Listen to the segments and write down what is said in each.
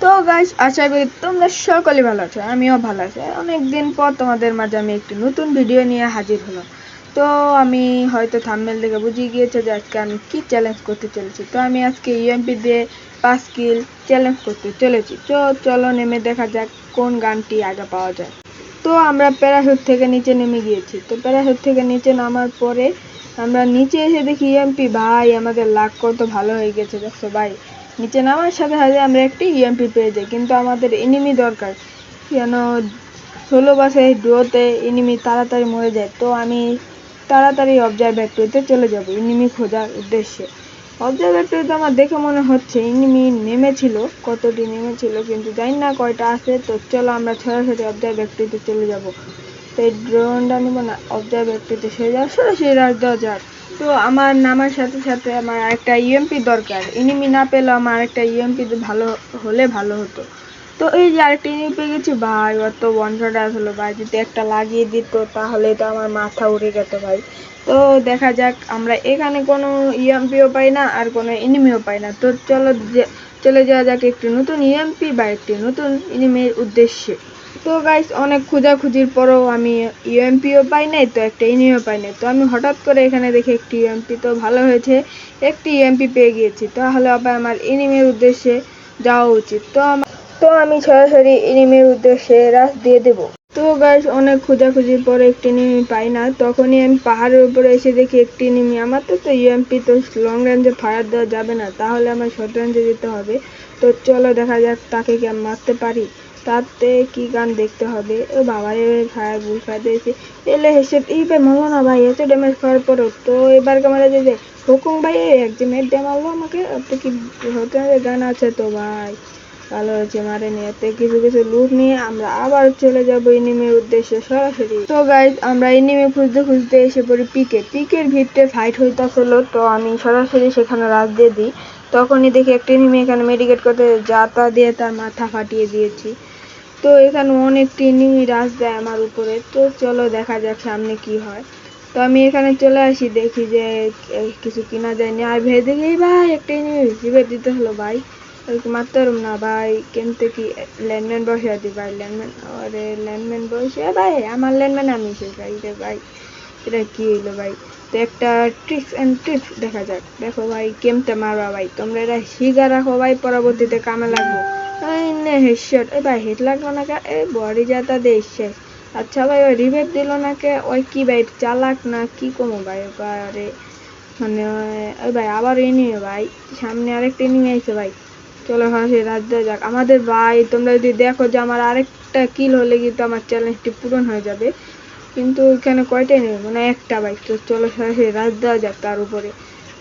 তো গাইস, আশা করি তোমরা সকলে ভালো আছো, আমিও ভালো আছি। অনেকদিন পর তোমাদের মাঝে আমি একটি নতুন ভিডিও নিয়ে হাজির হলাম। তো আমি হয়তো থাম্বনেল দেখে বুঝিয়ে গিয়েছে যে আজকে আমি কি চ্যালেঞ্জ করতে চলেছি। তো আমি আজকে ইউএমপি দিয়ে 5 কিল চ্যালেঞ্জ করতে চলেছি। তো চলো নেমে দেখা যাক কোন গানটি আগে পাওয়া যায়। তো আমরা প্যারাশুট থেকে নিচে নেমে গিয়েছি। তো প্যারাশুট থেকে নিচে নামার পরে আমরা নিচে এসে দেখি ইউএমপি। ভাই, আমাদের লাক কত ভালো হয়ে গেছে দেখছো ভাই। নিচে নামার সাথে সাথে আমরা একটি ইএমপি পেয়ে যাই, কিন্তু আমাদের এনিমি দরকার, কেন 16 বাসে ডুয়োতে এনিমি তাড়াতাড়ি মরে যায়। তো আমি তাড়াতাড়ি অবজারভেটরিতে চলে যাব এনিমি খোঁজার উদ্দেশ্যে। অবজারভেটরিতে আমার দেখে মনে হচ্ছে এনিমি নেমেছিল, কতটি নেমেছিল কিন্তু জানি না কয়টা আছে। তো চলো আমরা সরাসরি অবজারভেটরিতে চলে যাব। তো এই ড্রোনটা নিব না, অবজারভেটরিতে সরে যাওয়া, সরাসরি রাজ দেওয়া যাক। তো আমার নামার সাথে সাথে আমার একটা ইএমপি দরকার, এনিমি না পেলে আমার আরেকটা ইএমপি ভালো হলে ভালো হতো। তো এই যে আরেকটা এনিমি পেয়ে গেছি ভাই, অত ওয়ান-শট আসলো ভাই, যদি একটা লাগিয়ে দিত তাহলে তো আমার মাথা উড়ে যেত ভাই। তো দেখা যাক, আমরা এখানে কোনো ইএমপিও পাই না আর কোনো এনিমিও পাই না। তো চলো চলে যাওয়া যাক একটি নতুন ইএমপি বা একটি নতুন এনিমির উদ্দেশ্যে। তো গাইস, অনেক খোঁজাখুঁজির পরও আমি ইউএমপিও পাই নাই, তো একটা এনিমিও পাই নাই। তো আমি হঠাৎ করে এখানে দেখি একটি ইউএমপি, তো ভালো হয়েছে একটি ইউএমপি পেয়ে গিয়েছি। তাহলে আবার আমার এনিমির উদ্দেশ্যে যাওয়া উচিত। তো আমি সরাসরি এনিমির উদ্দেশ্যে রাশ দিয়ে দেব। তো গাইস, অনেক খোঁজাখুঁজির পরে একটি এনিমি পাই না, তখনই আমি পাহাড়ের উপরে এসে দেখি একটি এনিমি। আমার তো ইউএমপি তো লং রেঞ্জে ফায়ার দেওয়া যাবে না, তাহলে আমার শর্ট রেঞ্জে যেতে হবে। তো চলো দেখা যাক তাকে কি আমি মারতে পারি। তাতে কি গান দেখতে হবে। ও বাবা, ফায়ার বুল ফায়ার দিয়েছি, এলে হেসে এই ভাই মরলো না ভাই, এত ড্যামেজ খাওয়ার পরেও। তো এবার ক্যামেরা যে হুকুম ভাই, একজনের ড্যাম মারলো আমাকে। আপনি কি হতে গান আছে তো ভাই, ভালো হয়েছে মারেনি। এতে কিছু কিছু লুট নিয়ে আমরা আবার চলে যাবো এনিমির উদ্দেশ্যে সরাসরি। তো গাইজ, আমরা এনিমি খুঁজতে খুঁজতে এসে পড়ি পিকের ভিতরে ফাইট হইতাছিল। তো আমি সরাসরি সেখানে রাশ দিয়ে দিই। তখনই দেখি একটা এনিমি এখানে মেডিকেট করতে, যা তা দিয়ে তার মাথা ফাটিয়ে দিয়েছি। তো এখানে অনেকটি এনিমি রাশ দেয় আমার উপরে। তো চলো দেখা যাক সামনে কি হয়। তো আমি এখানে চলে আসি, দেখি যে কিছু কিনা যায়নি। আর ভেবে দেখি ভাই একটা এনিমি রিভাইভ দিতে হলো ভাই, মারতে পারুম না ভাই। কেমতে কি ল্যান্ডম্যান বসে দি ভাই, ল্যান্ডম্যান, আরে ল্যান্ডম্যান বসে ভাই, আমার ল্যান্ডম্যান আমি শেষ ভাই রে ভাই। এটা কি হইলো ভাই। তো একটা ট্রিক্স দেখা যাক। দেখো ভাই কেমতে মারবা ভাই, তোমরা এটা শিখা রাখো ভাই, পরবর্তীতে কামে লাগবো। হেডশট, এ ভাই হেড লাগলো না কে, এ বডি যাতা দেশ শেষ। আচ্ছা ভাই, ওই রিভাইভ দিল না কে, ওই কি ভাই চালাক না কি কমো ভাই। আরে মানে ওই ভাই আবার এনিমি ভাই, সামনে আরেকটা এনিমি আইছে ভাই। চলো সে রাত দেওয়া যাক আমাদের ভাই। তোমরা যদি দেখো যে আমার আরেকটা কিল হলে কিন্তু আমার চ্যালেঞ্জটি পূরণ হয়ে যাবে, কিন্তু ওইখানে কয়টাই নেই মানে একটা ভাই। তো চলো সরাসরি রাজ দেওয়া যাক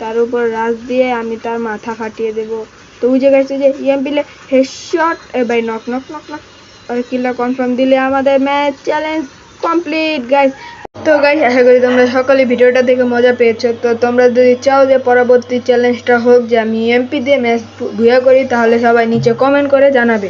তার উপর রাজ দিয়ে আমি তার মাথা ফাটিয়ে দেব। তো ওই জায়গায় যে ইএমপিলে হেডশট, এ ভাই নক নক নক নক, আর কিলটা কনফার্ম দিলে আমাদের ম্যাচ চ্যালেঞ্জ কমপ্লিট গাইস। তো গাইস, আশা করি তোমরা সকলে ভিডিওটা দেখে মজা পেয়েছো। তো তোমরা যদি চাও যে পরবর্তী চ্যালেঞ্জটা হোক যে আমি ইএমপি দিয়ে ম্যাচ ভুয়া করি, তাহলে সবাই নিচে কমেন্ট করে জানাবে।